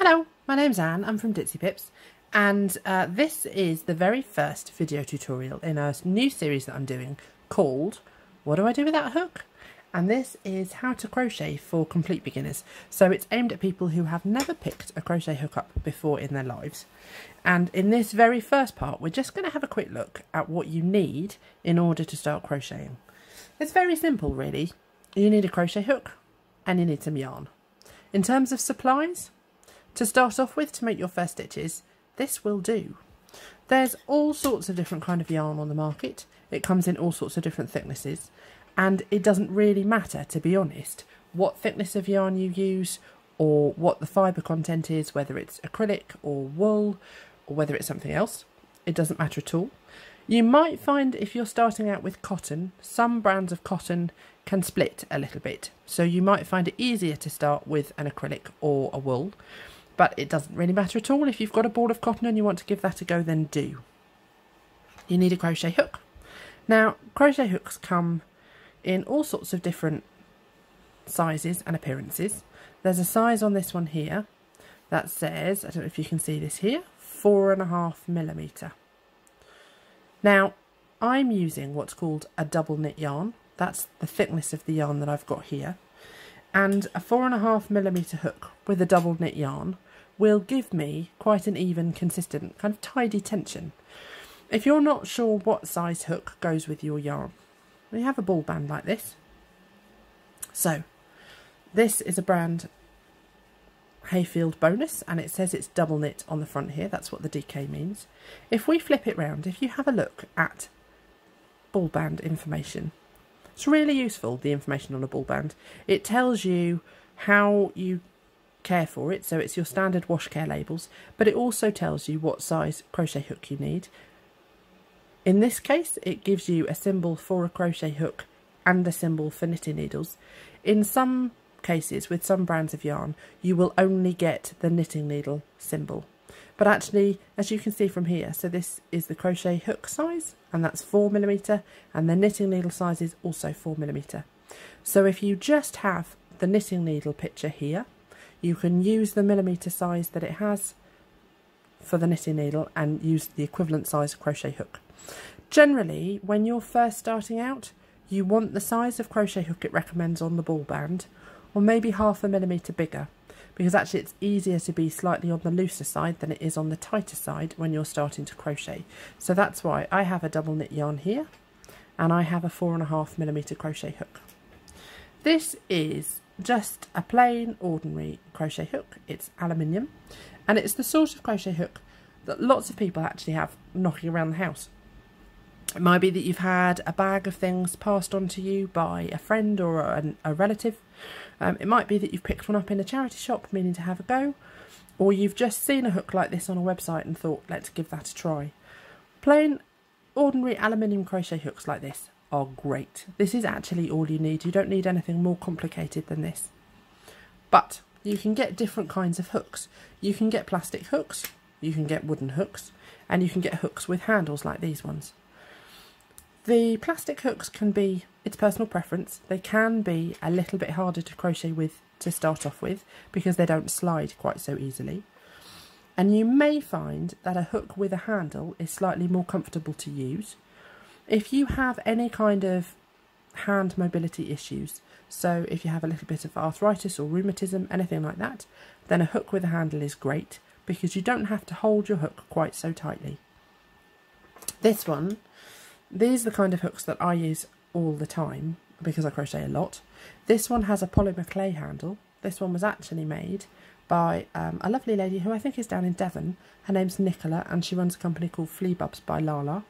Hello, my name's Anne, I'm from Ditsy Pips, and this is the very first video tutorial in a new series that I'm doing called What Do I Do Without a Hook? And this is how to crochet for complete beginners. So it's aimed at people who have never picked a crochet hook up before in their lives. And in this very first part, we're just going to have a quick look at what you need in order to start crocheting. It's very simple, really. You need a crochet hook and you need some yarn. In terms of supplies, to start off with, to make your first stitches, this will do. There's all sorts of different kind of yarn on the market. It comes in all sorts of different thicknesses, and it doesn't really matter, to be honest, what thickness of yarn you use or what the fibre content is, whether it's acrylic or wool or whether it's something else. It doesn't matter at all. You might find if you're starting out with cotton, some brands of cotton can split a little bit, so you might find it easier to start with an acrylic or a wool. But it doesn't really matter at all. If you've got a ball of cotton and you want to give that a go, then do. You need a crochet hook. Now, crochet hooks come in all sorts of different sizes and appearances. There's a size on this one here that says, I don't know if you can see this here, 4.5mm. Now, I'm using what's called a double knit yarn. That's the thickness of the yarn that I've got here. And a 4.5mm hook with a double knit yarn will give me quite an even, consistent, kind of tidy tension. If you're not sure what size hook goes with your yarn, you have a ball band like this. So, this is a brand Hayfield Bonus, and it says it's double knit on the front here. That's what the DK means. If we flip it round, if you have a look at ball band information, it's really useful, the information on a ball band. It tells you how you care for it, so it's your standard wash care labels, but it also tells you what size crochet hook you need. In this case, it gives you a symbol for a crochet hook and a symbol for knitting needles. In some cases, with some brands of yarn, you will only get the knitting needle symbol. But actually, as you can see from here, so this is the crochet hook size, and that's 4mm, and the knitting needle size is also 4mm. So if you just have the knitting needle picture here, you can use the millimetre size that it has for the knitting needle and use the equivalent size crochet hook. Generally, when you're first starting out, you want the size of crochet hook it recommends on the ball band, or maybe 0.5mm bigger, because actually it's easier to be slightly on the looser side than it is on the tighter side when you're starting to crochet. So that's why I have a double knit yarn here, and I have a 4.5mm crochet hook. This is just a plain ordinary crochet hook. It's aluminium, and it's the sort of crochet hook that lots of people actually have knocking around the house. It might be that you've had a bag of things passed on to you by a friend or a relative. It might be that you've picked one up in a charity shop meaning to have a go, or you've just seen a hook like this on a website and thought, let's give that a try. Plain ordinary aluminium crochet hooks like this are great. This is actually all you need. You don't need anything more complicated than this. But you can get different kinds of hooks. You can get plastic hooks, you can get wooden hooks, and you can get hooks with handles like these ones. The plastic hooks can be, it's personal preference, they can be a little bit harder to crochet with to start off with because they don't slide quite so easily. And you may find that a hook with a handle is slightly more comfortable to use. If you have any kind of hand mobility issues, so if you have a little bit of arthritis or rheumatism, anything like that, then a hook with a handle is great because you don't have to hold your hook quite so tightly. These are the kind of hooks that I use all the time because I crochet a lot. This one has a polymer clay handle. This one was actually made by a lovely lady who I think is down in Devon. Her name's Nicola, and she runs a company called Flea Bubs by Lala.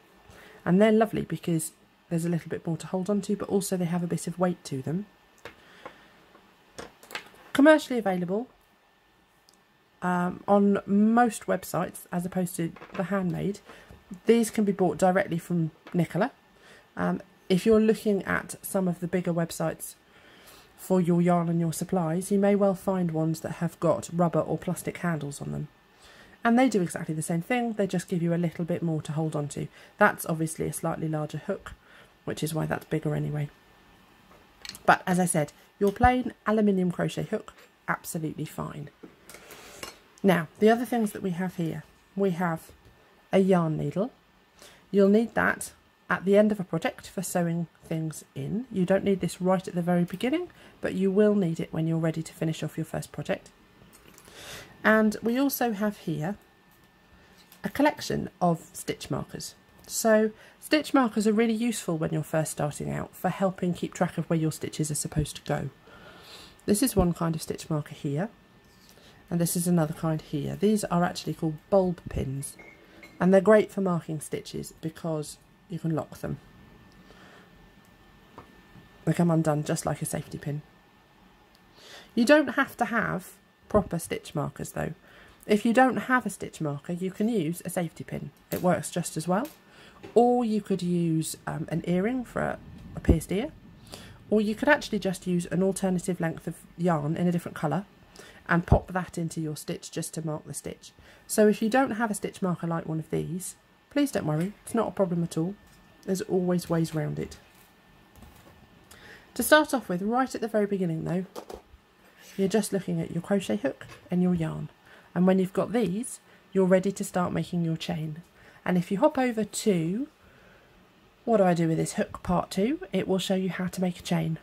And they're lovely because there's a little bit more to hold on to, but also they have a bit of weight to them. Commercially available on most websites as opposed to the handmade. These can be bought directly from Nicola. If you're looking at some of the bigger websites for your yarn and your supplies, you may well find ones that have got rubber or plastic handles on them. And they do exactly the same thing, they just give you a little bit more to hold on to. That's obviously a slightly larger hook, which is why that's bigger anyway. But as I said, your plain aluminium crochet hook, absolutely fine. Now, the other things that we have here, we have a yarn needle. You'll need that at the end of a project for sewing things in. You don't need this right at the very beginning, but you will need it when you're ready to finish off your first project. And we also have here a collection of stitch markers. So stitch markers are really useful when you're first starting out for helping keep track of where your stitches are supposed to go. This is one kind of stitch marker here, and this is another kind here. These are actually called bulb pins, and they're great for marking stitches because you can lock them. They come undone just like a safety pin. You don't have to have proper stitch markers though. If you don't have a stitch marker, you can use a safety pin. It works just as well. Or you could use an earring for a pierced ear. Or you could actually just use an alternative length of yarn in a different colour and pop that into your stitch just to mark the stitch. So if you don't have a stitch marker like one of these, please don't worry, it's not a problem at all. There's always ways around it. To start off with, right at the very beginning though, you're just looking at your crochet hook and your yarn. And when you've got these, you're ready to start making your chain. And if you hop over to What Do I Do With This Hook Part 2, it will show you how to make a chain.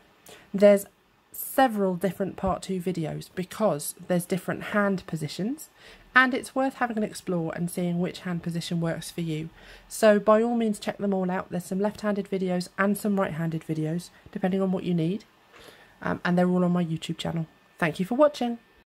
There's several different Part 2 videos because there's different hand positions, and it's worth having an explore and seeing which hand position works for you. So by all means check them all out. There's some left-handed videos and some right-handed videos depending on what you need, and they're all on my YouTube channel. Thank you for watching.